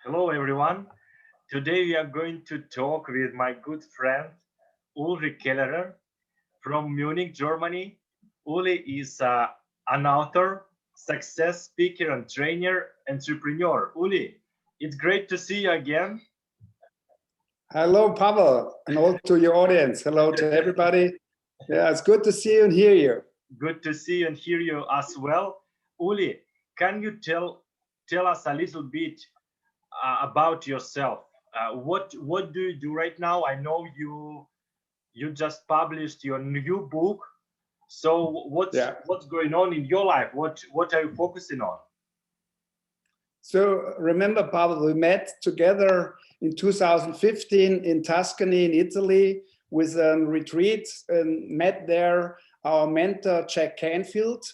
Hello, everyone. Today we are going to talk with my good friend Ulrich Kellerer from Munich, Germany. Uli is an author, success speaker, and trainer, entrepreneur. Uli, it's great to see you again. Hello, Pavel, and all to your audience. Hello to everybody. Yeah, it's good to see you and hear you. Good to see you and hear you as well. Uli, can you tell us a little bit about yourself? What do you do right now? I know you just published your new book. So what's going on in your life? What are you focusing on? So remember, Pavel, we met together in 2015 in Tuscany, in Italy, with a retreat, and met there our mentor, Jack Canfield.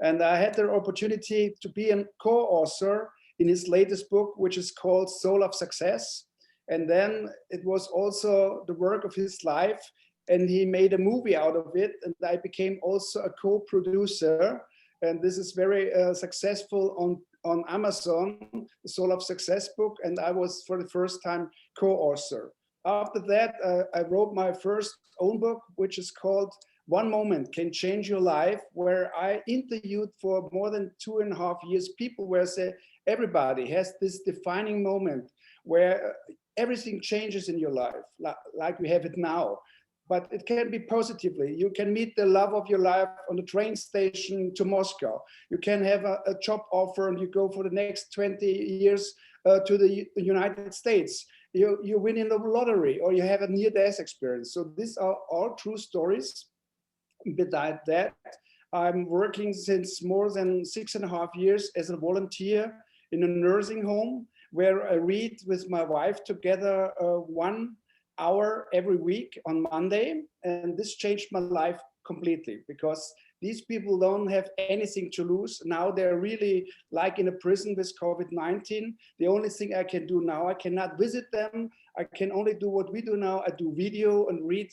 And I had the opportunity to be a co-author in his latest book, which is called Soul of Success. And then it was also the work of his life, and he made a movie out of it. And I became also a co-producer. And this is very successful on Amazon, the Soul of Success book. And I was, for the first time, co-author. After that, I wrote my first own book, which is called One Moment Can Change Your Life, where I interviewed for more than 2.5 years people where I say everybody has this defining moment where everything changes in your life, like we have it now. But it can be positively. You can meet the love of your life on the train station to Moscow. You can have a job offer and you go for the next 20 years to the United States. You win in the lottery, or you have a near-death experience. So these are all true stories. Besides that, I'm working since more than 6.5 years as a volunteer in a nursing home, where I read with my wife together 1 hour every week on Monday. And this changed my life completely, because these people don't have anything to lose. Now they're really like in a prison with COVID-19. The only thing I can do now, I cannot visit them. I can only do what we do now. I do video and read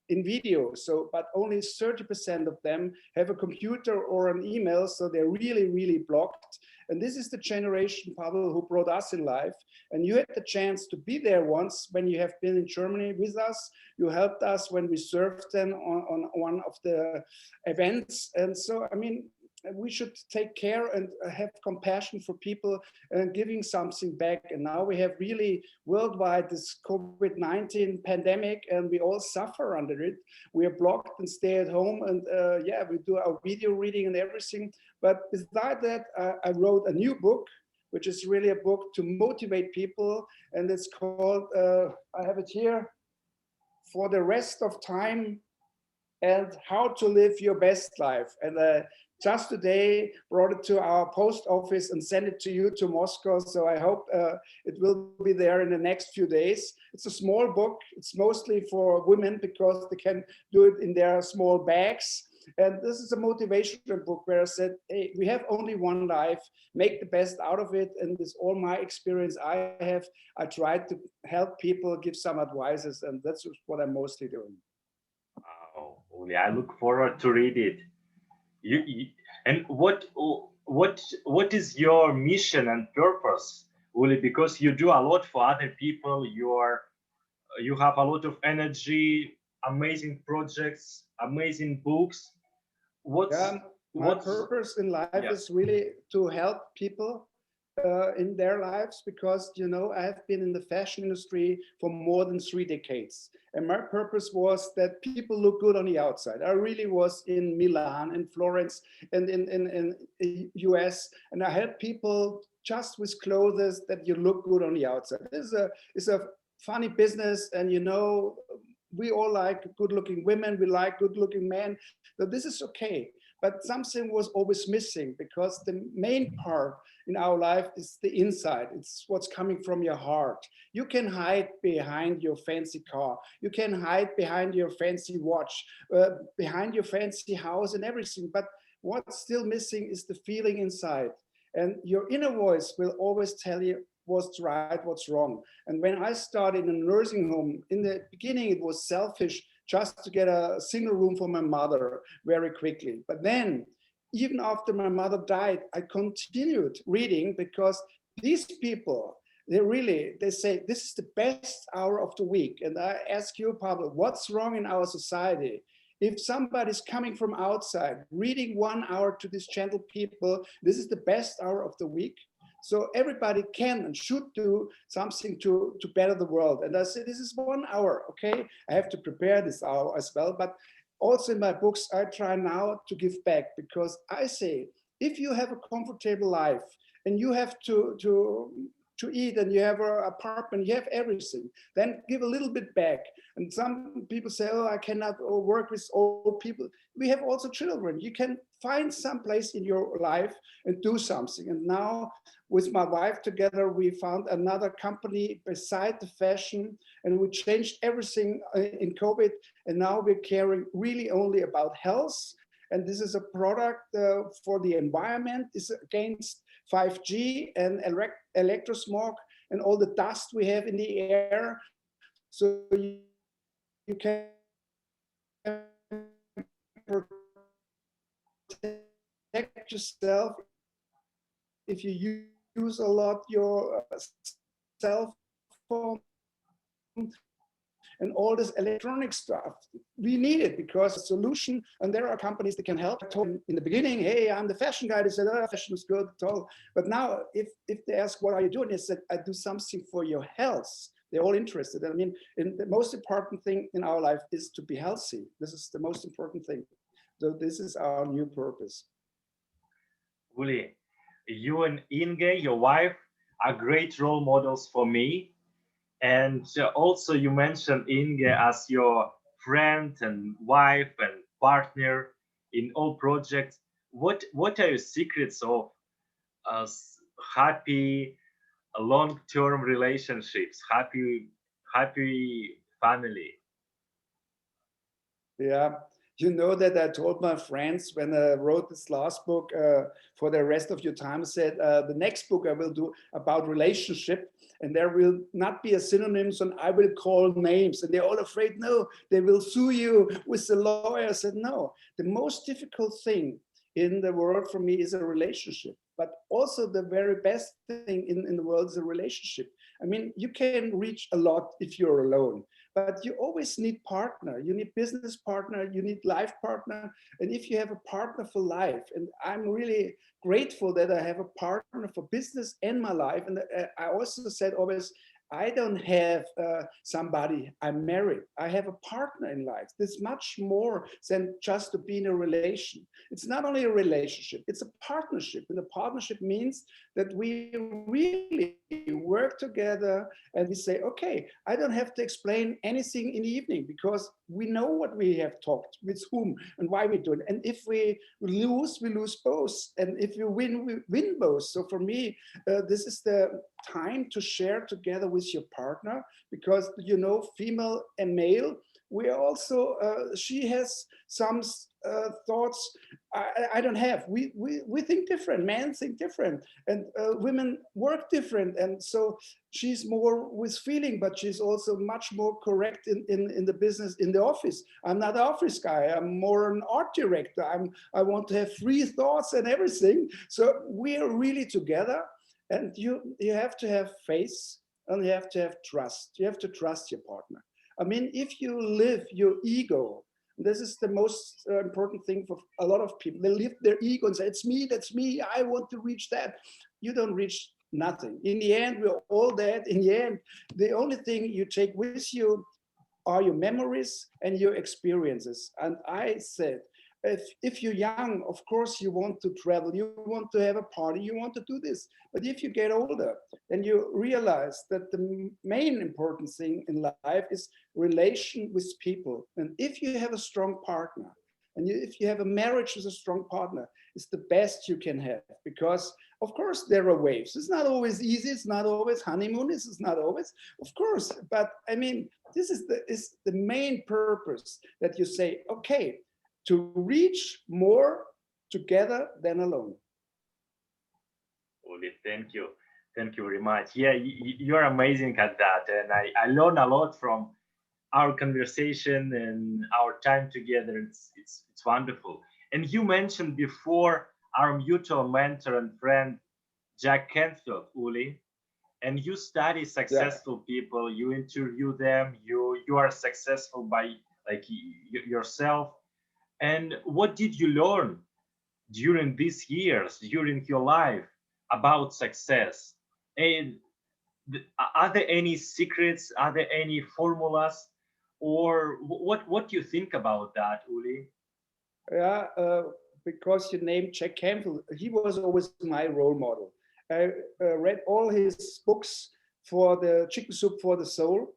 in video. So, but only 30% of them have a computer or an email. So they're really, really blocked. And this is the generation, Pavel, who brought us in life. And you had the chance to be there once when you have been in Germany with us. You helped us when we served them on one of the events. And so, I mean, we should take care and have compassion for people and giving something back. And now we have really worldwide this COVID-19 pandemic, and we all suffer under it. We are blocked and stay at home, and yeah, we do our video reading and everything. But besides that, I wrote a new book, which is really a book to motivate people. And it's called, I have it here, For the Rest of Time and How to Live Your Best Life. And just today brought it to our post office and sent it to you to Moscow. So I hope it will be there in the next few days. It's a small book. It's mostly for women because they can do it in their small bags. And this is a motivational book where I said, hey, we have only one life, make the best out of it. And with all my experience I have, I tried to help people, give some advices, and that's what I'm mostly doing. Wow, Uli, I look forward to read it. And what is your mission and purpose, Uli? Because you do a lot for other people. You have a lot of energy, amazing projects, amazing books. My purpose in life is really to help people in their lives, because, you know, I have been in the fashion industry for more than 3 decades. And my purpose was that people look good on the outside. I really was in Milan and Florence and in US, and I help people just with clothes that you look good on the outside. It's a funny business, and, you know, we all like good-looking women, we like good-looking men, so this is okay. But something was always missing, because the main part in our life is the inside. It's what's coming from your heart. You can hide behind your fancy car. You can hide behind your fancy watch, behind your fancy house and everything. But what's still missing is the feeling inside. And your inner voice will always tell you what's right, what's wrong. And when I started in a nursing home, in the beginning, it was selfish just to get a single room for my mother very quickly. But then, even after my mother died, I continued reading, because these people, they say this is the best hour of the week. And I ask you, Pavel, what's wrong in our society? If somebody's coming from outside, reading 1 hour to these gentle people, this is the best hour of the week. So everybody can and should do something to better the world. And I say, this is 1 hour, okay? I have to prepare this hour as well. But also in my books, I try now to give back, because I say, if you have a comfortable life and you have to eat and you have an apartment, you have everything, then give a little bit back. And some people say, oh, I cannot work with old people. We have also children. You can find some place in your life and do something. And now with my wife together, we found another company beside the fashion, and we changed everything in COVID. And now we're caring really only about health. And this is a product for the environment. It's against 5G and electrosmog and all the dust we have in the air. So you can protect yourself if you use a lot your cell phone and all this electronic stuff. We need it because a solution, and there are companies that can help. I told them in the beginning, hey, I'm the fashion guy. They said, oh, fashion is good. But now if they ask, what are you doing? They said, I do something for your health. They're all interested. I mean, the most important thing in our life is to be healthy. This is the most important thing. So this is our new purpose. Uli, you and Inge, your wife, are great role models for me. And also you mentioned Inge as your friend and wife and partner in all projects. What are your secrets of happy long-term relationships, happy family? Yeah, you know that I told my friends when I wrote this last book, for the rest of your time, I said the next book I will do about relationship, and there will not be a synonyms, and I will call names, and they're all afraid, no, they will sue you with the lawyer. I said, no, the most difficult thing in the world for me is a relationship, but also the very best thing in the world is a relationship. I mean, you can reach a lot if you're alone, but you always need partner. You need business partner, you need life partner. And if you have a partner for life, and I'm really grateful that I have a partner for business and my life. And I also said always, I don't have somebody I'm married. I have a partner in life. There's much more than just to be in a relation. It's not only a relationship, it's a partnership. And a partnership means that we really work together and we say, okay, I don't have to explain anything in the evening because we know what we have talked with whom and why we do it. And if we lose both. And if you win, we win both. So for me, this is the time to share together with your partner, because you know, female and male, we also she has some thoughts I don't have. We think different. Men think different, and women work different. And so she's more with feeling, but she's also much more correct in the business, in the office. I'm not an office guy. I'm more an art director. I want to have free thoughts and everything. So we are really together. And you have to have faith, and you have to have trust. You have to trust your partner. I mean, if you live your ego, this is the most important thing for a lot of people. They live their ego and say, it's me, that's me, I want to reach that. You don't reach nothing. In the end, we're all dead. In the end, the only thing you take with you are your memories and your experiences. And I said, if you're young, of course you want to travel, you want to have a party, you want to do this. But if you get older, then you realize that the main important thing in life is relation with people. And if you have a strong partner, and if you have a marriage with a strong partner, it's the best you can have. Because of course there are waves. It's not always easy. It's not always honeymoon. It's not always, of course. But I mean, this is the main purpose, that you say, okay, to reach more together than alone. Uli, thank you. Thank you very much. Yeah, you're amazing at that. And I learn a lot from our conversation and our time together. It's wonderful. And you mentioned before our mutual mentor and friend, Jack Canfield, Uli. and you study Yeah. successful people, you interview them, you are successful by like yourself. And what did you learn during these years, during your life, about success? And are there any secrets? Are there any formulas? Or what do you think about that, Uli? Yeah, because you named Jack Canfield, he was always my role model. I read all his books for the Chicken Soup for the Soul.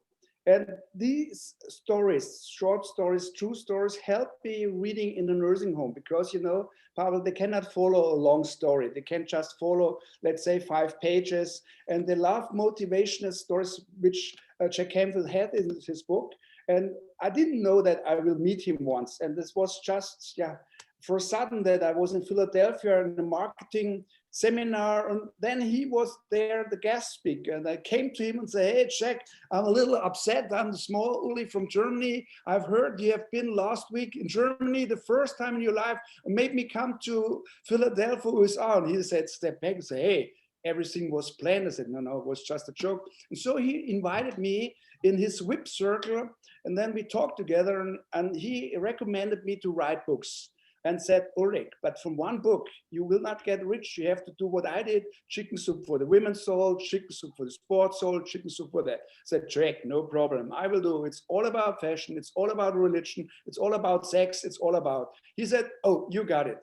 And these stories, short stories, true stories, help me reading in the nursing home because, you know, Pavel, they cannot follow a long story. They can just follow, let's say, 5 pages. And they love motivational stories, which Jack Canfield had in his book. And I didn't know that I will meet him once. And this was just, yeah, for a sudden that I was in Philadelphia in a marketing seminar. And then he was there, the guest speaker. And I came to him and said, hey, Jack, I'm a little upset. I'm the small Uli from Germany. I've heard you have been last week in Germany, the first time in your life, and made me come to Philadelphia, USA. And he said, step back and say, hey, everything was planned. I said, no, no, it was just a joke. And so he invited me in his whip circle. And then we talked together, and he recommended me to write books and said, Ulrich, but from one book, you will not get rich. You have to do what I did, chicken soup for the women's soul, chicken soup for the sports soul, chicken soup for that. I said, Jack, no problem. I will do. It's all about fashion. It's all about religion. It's all about sex. It's all about. He said, oh, you got it.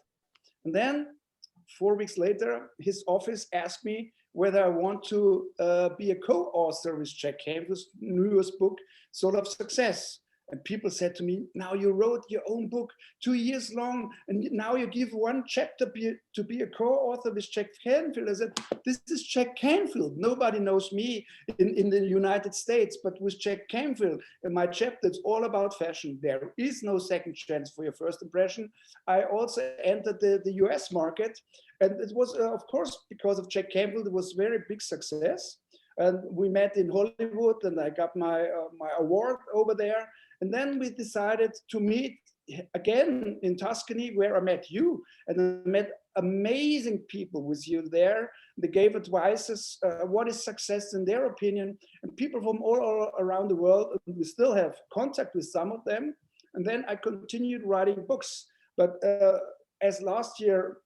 And then 4 weeks later, his office asked me whether I want to be a co-author with Jack Canfield's newest book, Soul of Success. And people said to me, now you wrote your own book 2 years long, and now you give one chapter to be a co-author with Jack Canfield. I said, this is Jack Canfield. Nobody knows me in the United States, but with Jack Canfield, in my chapter, it's all about fashion. There is no second chance for your first impression. I also entered the US market, and it was, of course, because of Jack Canfield, it was very big success. And we met in Hollywood, and I got my award over there. And then we decided to meet again in Tuscany, where I met you, and I met amazing people with you there. They gave advices, what is success in their opinion, and people from all around the world. We still have contact with some of them. And then I continued writing books. But as last year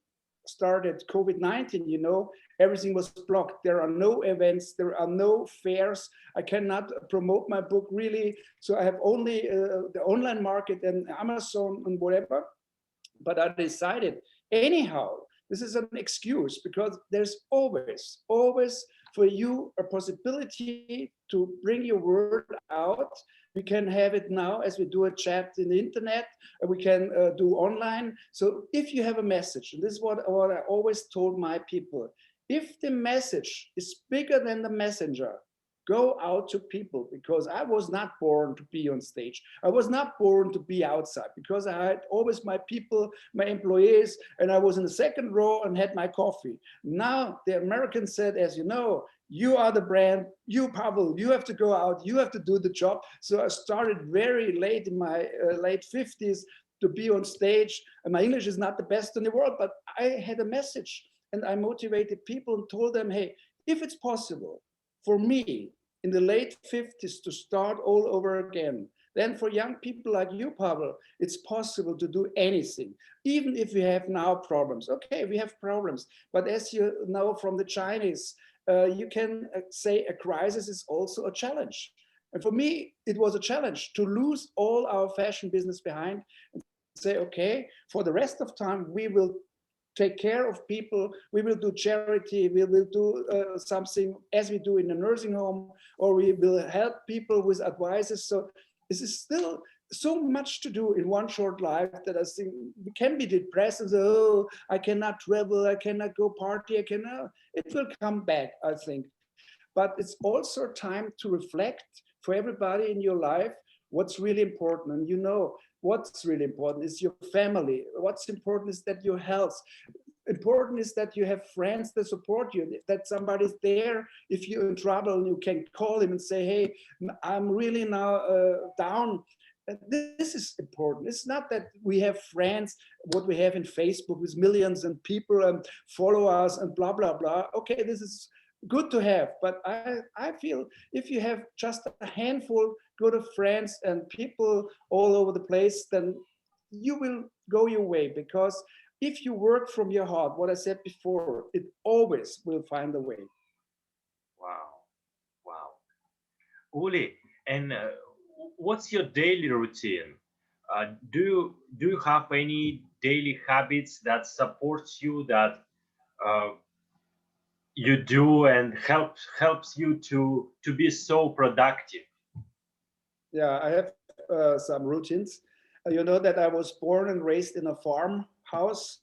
started COVID-19, you know, everything was blocked. There are no events, there are no fairs. I cannot promote my book really. So I have only the online market and Amazon and whatever. But I decided anyhow, this is an excuse because there's always for you a possibility to bring your word out. We can have it now as we do a chat in the internet, we can do online. So if you have a message, and this is what I always told my people, if the message is bigger than the messenger, go out to people, because I was not born to be on stage. I was not born to be outside, because I had always my people, my employees, and I was in the second row and had my coffee. Now the Americans said, as you know, you are the brand, you Pavel, you have to go out, you have to do the job. So I started very late in my late 50s to be on stage. And my English is not the best in the world, but I had a message, and I motivated people and told them, hey, if it's possible for me in the late 50s to start all over again, then for young people like you, Pavel, it's possible to do anything, even if we have now problems. Okay, we have problems, but as you know from the Chinese, you can say a crisis is also a challenge. And for me, it was a challenge to lose all our fashion business behind and say, okay, for the rest of time, we will take care of people, we will do charity, we will do something as we do in a nursing home, or we will help people with advices. So this is still so much to do in one short life that I think we can be depressed and say, oh, I cannot travel, I cannot go party, I cannot. It will come back, I think. But it's also time to reflect for everybody in your life what's really important. And you know, what's really important is your family. What's important is that your health. Important is that you have friends that support you, that somebody's there. If you're in trouble, you can call him and say, hey, I'm really now down. This is important. It's not that we have friends, what we have in Facebook with millions and people follow us and blah, blah, blah. Okay, this is good to have, but I feel if you have just a handful good of friends and people all over the place, then you will go your way, because if you work from your heart, what I said before, it always will find a way. Wow, wow. Uli, and what's your daily routine? Do you have any daily habits that supports you, that uh, you do and helps you to be so productive? Yeah, I have some routines. You know that I was born and raised in a farmhouse,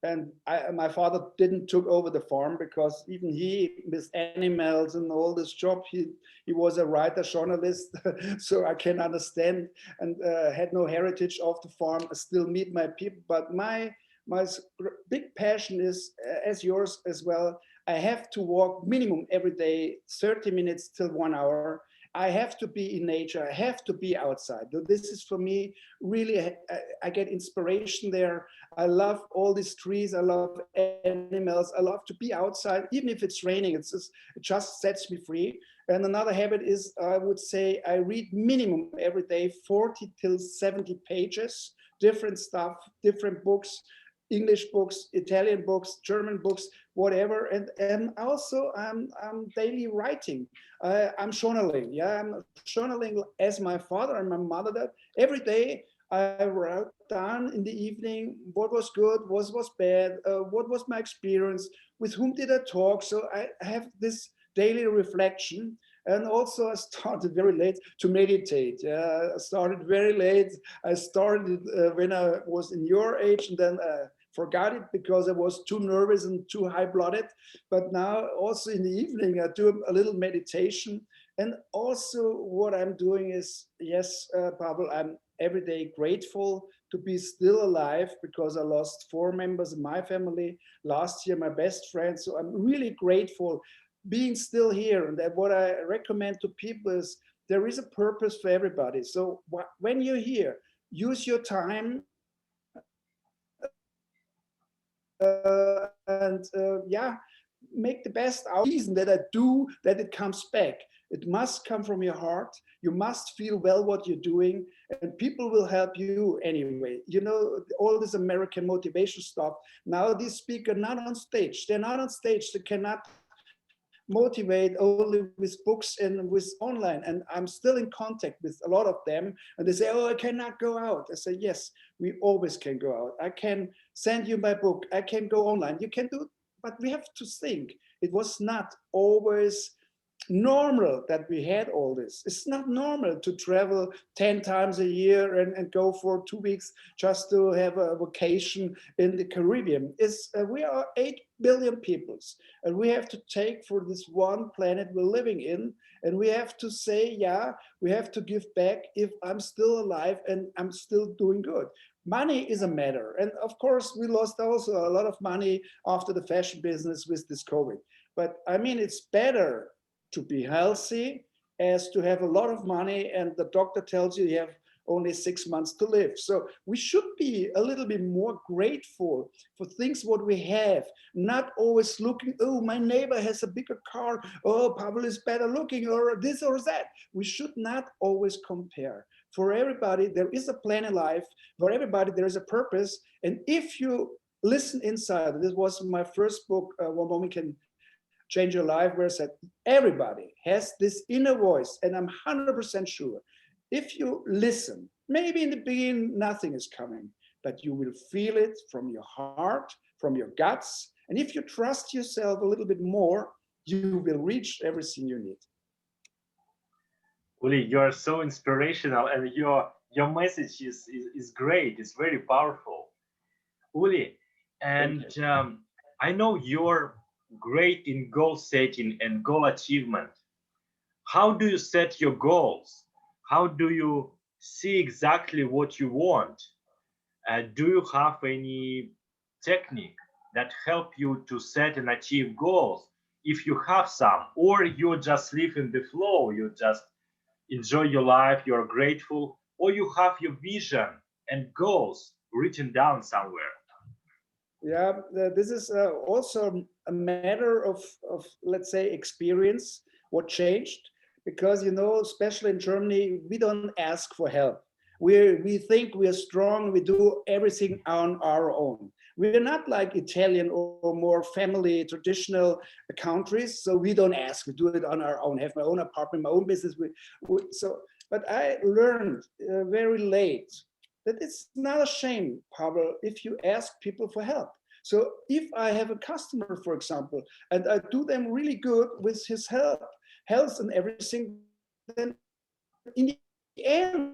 and my father didn't took over the farm because even he with animals and all this job, he was a writer, journalist, so I can understand, and had no heritage of the farm. I still meet my people, but my big passion is, as yours as well. I have to walk minimum every day, 30 minutes till 1 hour. I have to be in nature. I have to be outside. This is for me really, I get inspiration there. I love all these trees. I love animals. I love to be outside, even if it's raining. It just sets me free. And another habit is, I would say, I read minimum every day 40 till 70 pages, different stuff, different books, English books, Italian books, German books, whatever. And also I'm daily writing. I'm journaling. Yeah, I'm journaling as my father and my mother did. Every day I wrote down in the evening what was good, what was bad, what was my experience, with whom did I talk. So I have this daily reflection. And also I started very late to meditate. Yeah, I started very late. I started when I was in your age, and then forgot it because I was too nervous and too high-blooded. But now also in the evening, I do a little meditation. And also what I'm doing is, yes, Pavel, I'm every day grateful to be still alive, because I lost 4 members of my family last year, my best friend. So I'm really grateful being still here. And that what I recommend to people is, there is a purpose for everybody. So when you're here, use your time, yeah, make the best out reason that I do, that it comes back. It must come from your heart. You must feel well what you're doing, and people will help you anyway. You know, all this American motivation stuff. Now these speakers are not on stage. They're not on stage. They cannot motivate only with books and with online. And I'm still in contact with a lot of them. And they say, oh, I cannot go out. I say, yes, we always can go out. I can send you my book. I can go online. You can do, but we have to think. It was not always normal that we had all this. It's not normal to travel 10 times a year and go for 2 weeks just to have a vacation in the Caribbean. We are 8 billion peoples, and we have to take for this one planet we're living in, and we have to say, yeah, we have to give back if I'm still alive and I'm still doing good. Money is a matter. And of course, we lost also a lot of money after the fashion business with this COVID. But I mean, it's better to be healthy as to have a lot of money and the doctor tells you you have only 6 months to live. So we should be a little bit more grateful for things what we have, not always looking, oh, my neighbor has a bigger car, oh, Pavel is better looking, or this or that. We should not always compare. For everybody, there is a plan in life. For everybody, there is a purpose. And if you listen inside, this was my first book, One Moment Can Change Your Life, where I said, everybody has this inner voice, and I'm 100% sure. If you listen, maybe in the beginning, nothing is coming, but you will feel it from your heart, from your guts. And if you trust yourself a little bit more, you will reach everything you need. Uli, you are so inspirational, and your message is great. It's very powerful, Uli. And I know you're great in goal setting and goal achievement. How do you set your goals? How do you see exactly what you want? Do you have any technique that help you to set and achieve goals, if you have some, or you just live in the flow, you just enjoy your life, you're grateful, or you have your vision and goals written down somewhere? Yeah, this is also a matter of let's say, experience, what changed. Because, you know, especially in Germany, we don't ask for help. We think we are strong, we do everything on our own. We're not like Italian or more family traditional countries, so we don't ask, we do it on our own, have my own apartment, my own business. But I learned very late that it's not a shame, Pavel, if you ask people for help. So if I have a customer, for example, and I do them really good with his health and everything, then in the end,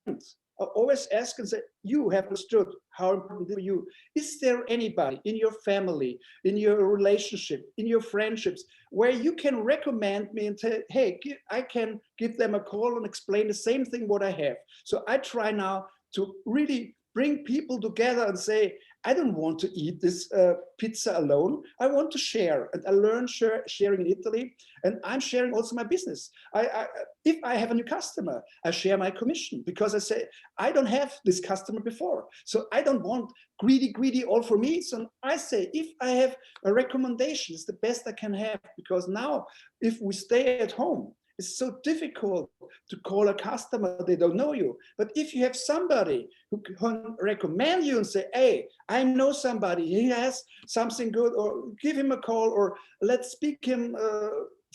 I always ask and say, you have understood how important it is for you. Is there anybody in your family, in your relationship, in your friendships, where you can recommend me and say, hey, I can give them a call and explain the same thing what I have. So I try now to really bring people together and say, I don't want to eat this pizza alone. I want to share. And I learned sharing in Italy, and I'm sharing also my business. If I have a new customer, I share my commission, because I say, I don't have this customer before. So I don't want greedy, all for me. So I say, if I have a recommendation, it's the best I can have, because now if we stay at home, it's so difficult to call a customer, they don't know you. But if you have somebody who can recommend you and say, hey, I know somebody, he has something good, or give him a call, or let's speak him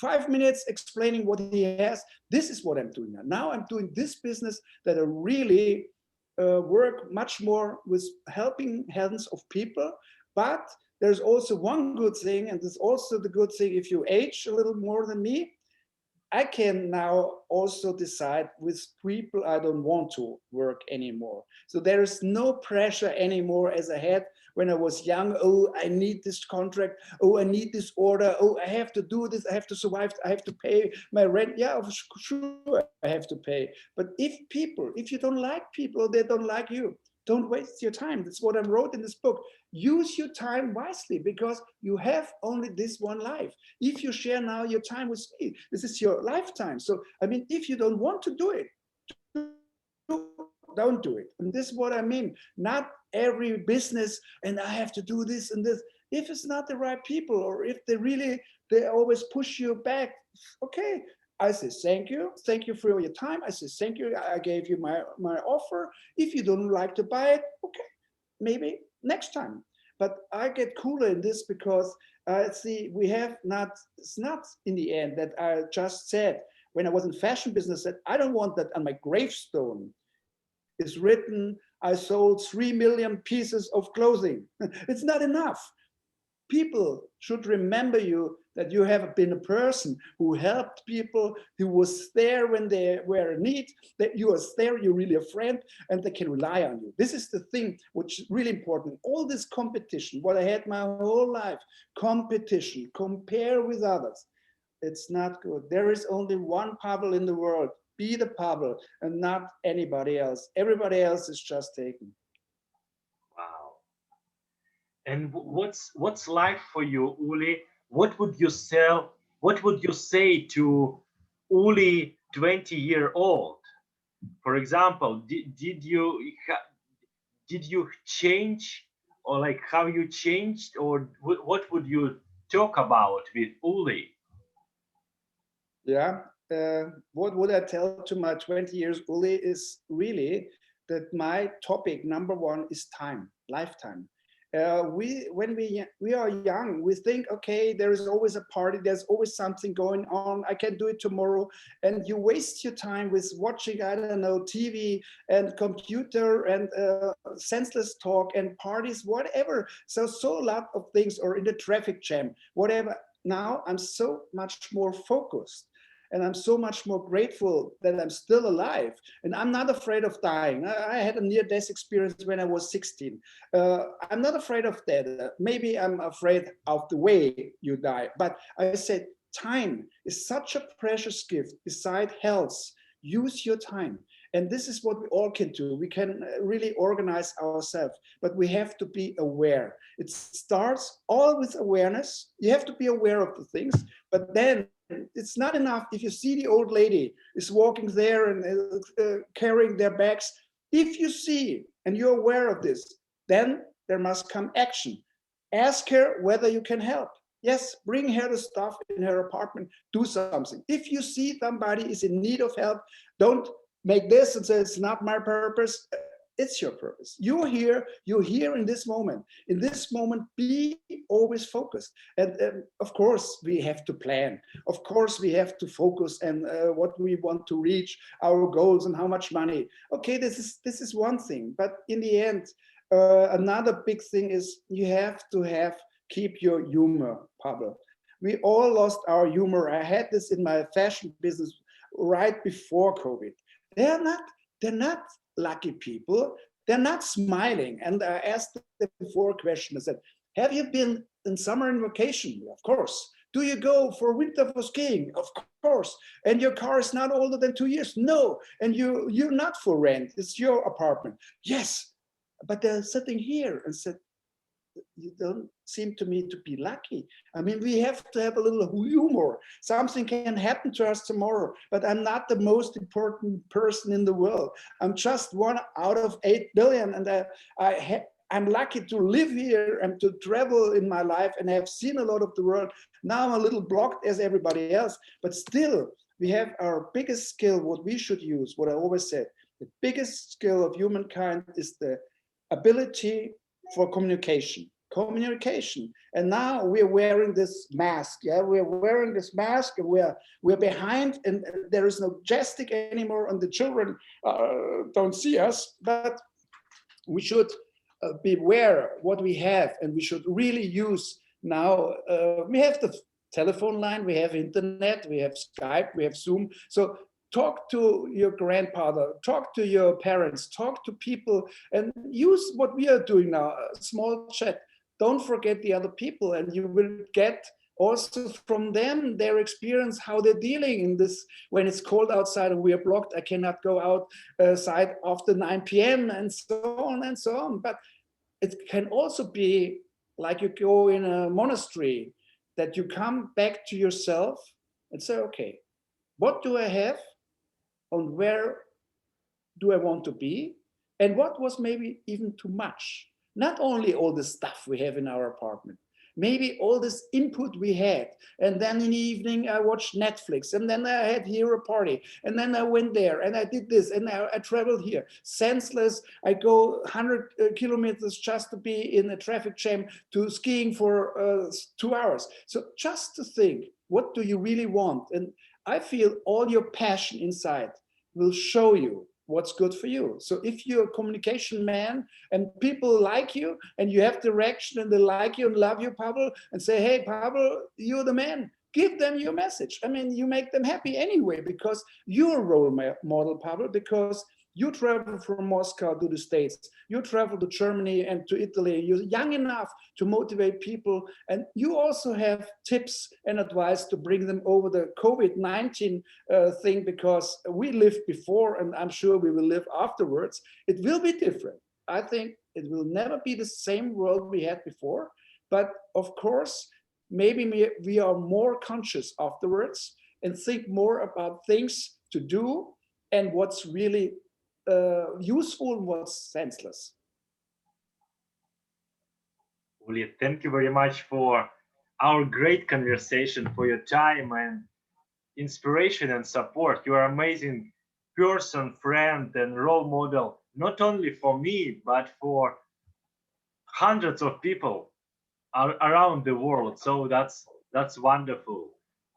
5 minutes explaining what he has. This is what I'm doing now. Now I'm doing this business that I really work much more with helping hands of people. But there's also one good thing, and there's also the good thing if you age a little more than me, I can now also decide with people I don't want to work anymore. So there is no pressure anymore as I had when I was young. Oh, I need this contract. Oh, I need this order. Oh, I have to do this. I have to survive. I have to pay my rent. Yeah, sure, I have to pay. But if you don't like people or they don't like you, don't waste your time. That's what I wrote in this book. Use your time wisely, because you have only this one life. If you share now your time with me, this is your lifetime. So, I mean, if you don't want to do it, don't do it. And this is what I mean. Not every business, and I have to do this and this. If it's not the right people, or if they always push you back, okay, I say, thank you for your time. I say, thank you, I gave you my offer. If you don't like to buy it, okay, maybe next time. But I get cooler in this, because see, it's not in the end that I just said, when I was in fashion business, that I don't want that on my gravestone is written, I sold 3 million pieces of clothing. It's not enough. People should remember you, that you have been a person who helped people, who was there when they were in need, that you are there, you're really a friend, and they can rely on you. This is the thing which is really important. All this competition, what I had my whole life, competition, compare with others, it's not good. There is only one Pavel in the world. Be the Pavel and not anybody else. Everybody else is just taken. Wow. And what's life for you, Uli? What would you sell? What would you say to Uli, 20-year-old? For example, did you change, or like how you changed, or what would you talk about with Uli? Yeah. What would I tell to my 20 years Uli is really that my topic number one is time, lifetime. When we are young, we think, okay, there is always a party, there's always something going on, I can do it tomorrow, and you waste your time with watching, I don't know, TV and computer and senseless talk and parties, whatever. So a lot of things, or in the traffic jam, whatever. Now I'm so much more focused. And I'm so much more grateful that I'm still alive. And I'm not afraid of dying. I had a near-death experience when I was 16. I'm not afraid of that. Maybe I'm afraid of the way you die. But I said, time is such a precious gift beside health. Use your time. And this is what we all can do. We can really organize ourselves, but we have to be aware. It starts all with awareness. You have to be aware of the things, but then it's not enough if you see the old lady is walking there and carrying their bags. If you see and you're aware of this, then there must come action. Ask her whether you can help. Yes, bring her the stuff in her apartment, do something. If you see somebody is in need of help, don't make this and say, it's not my purpose. It's your purpose. You're here in this moment. In this moment, be always focused. And of course, we have to plan. Of course, we have to focus and what we want to reach, our goals and how much money. Okay, this is one thing. But in the end, another big thing is you have to keep your humor, Pavel. We all lost our humor. I had this in my fashion business right before COVID. They're not lucky people. They're not smiling. And I asked them 4 questions. I said, have you been in summer and vacation? Of course. Do you go for winter for skiing? Of course. And your car is not older than 2 years? No. And you're not for rent. It's your apartment. Yes. But they're sitting here and said, you don't seem to me to be lucky. I mean, we have to have a little humor. Something can happen to us tomorrow, but I'm not the most important person in the world. I'm just 1 out of 8 billion. And I'm lucky to live here and to travel in my life and have seen a lot of the world. Now I'm a little blocked as everybody else, but still we have our biggest skill, what we should use, what I always said, the biggest skill of humankind is the ability for communication. And now we're wearing this mask. Yeah, we're wearing this mask, and we're behind, and there is no gestic anymore, and the children don't see us. But we should beware what we have, and we should really use now. We have the telephone line, we have internet, we have Skype, we have Zoom. So talk to your grandfather, talk to your parents, talk to people, and use what we are doing now, a small chat. Don't forget the other people, and you will get also from them their experience, how they're dealing in this, when it's cold outside and we are blocked, I cannot go outside after 9 p.m. and so on and so on. But it can also be like you go in a monastery, that you come back to yourself and say, okay, what do I have? On where do I want to be? And what was maybe even too much? Not only all the stuff we have in our apartment, maybe all this input we had. And then in the evening, I watched Netflix, and then I had here a party, and then I went there, and I did this, and I traveled here. Senseless, I go 100 kilometers just to be in a traffic jam, to skiing for 2 hours. So just to think, what do you really want? And I feel all your passion inside will show you what's good for you. So if you're a communication man and people like you and you have direction and they like you and love you, Pavel, and say, hey, Pavel, you're the man, give them your message. I mean, you make them happy anyway, because you're a role model, Pavel, because you travel from Moscow to the States, you travel to Germany and to Italy, you're young enough to motivate people, and you also have tips and advice to bring them over the COVID-19 thing, because we lived before and I'm sure we will live afterwards. It will be different. I think it will never be the same world we had before, but of course, maybe we are more conscious afterwards and think more about things to do and what's really useful and what's senseless. Uli, thank you very much for our great conversation, for your time and inspiration and support. You are an amazing person, friend, and role model, not only for me, but for hundreds of people around the world. So that's wonderful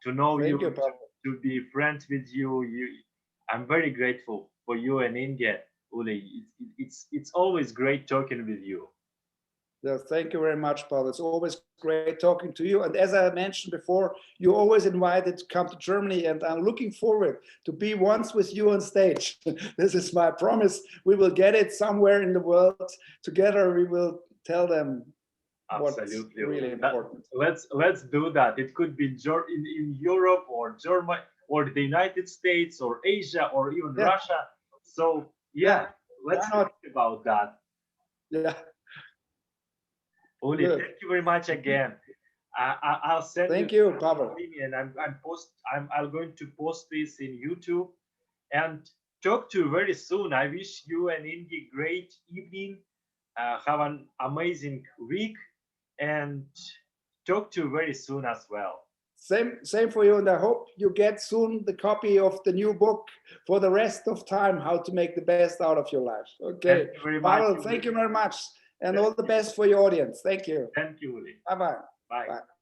to know Thank you, to be friends with you. I'm very grateful for you and India, Uli. It's always great talking with you. Yeah, thank you very much, Pavel. It's always great talking to you. And as I mentioned before, you're always invited to come to Germany, and I'm looking forward to be once with you on stage. This is my promise. We will get it somewhere in the world. Together, we will tell them Absolutely. what's really important. Let's do that. It could be in Europe or Germany or the United States or Asia or even Russia. So yeah, let's talk about that. Yeah. Uli, thank you very much again. I'll send thank you, Pavel. And I'm going to post this in YouTube and talk to you very soon. I wish you and Indy great evening. Have an amazing week, and talk to you very soon as well. Same for you, and I hope you get soon the copy of the new book for the rest of time, how to make the best out of your life. Okay, Thank you very Pavel, much. thank you very much, and all the best for your audience. Thank you. Thank you, Uli. Bye-bye. Bye. Bye.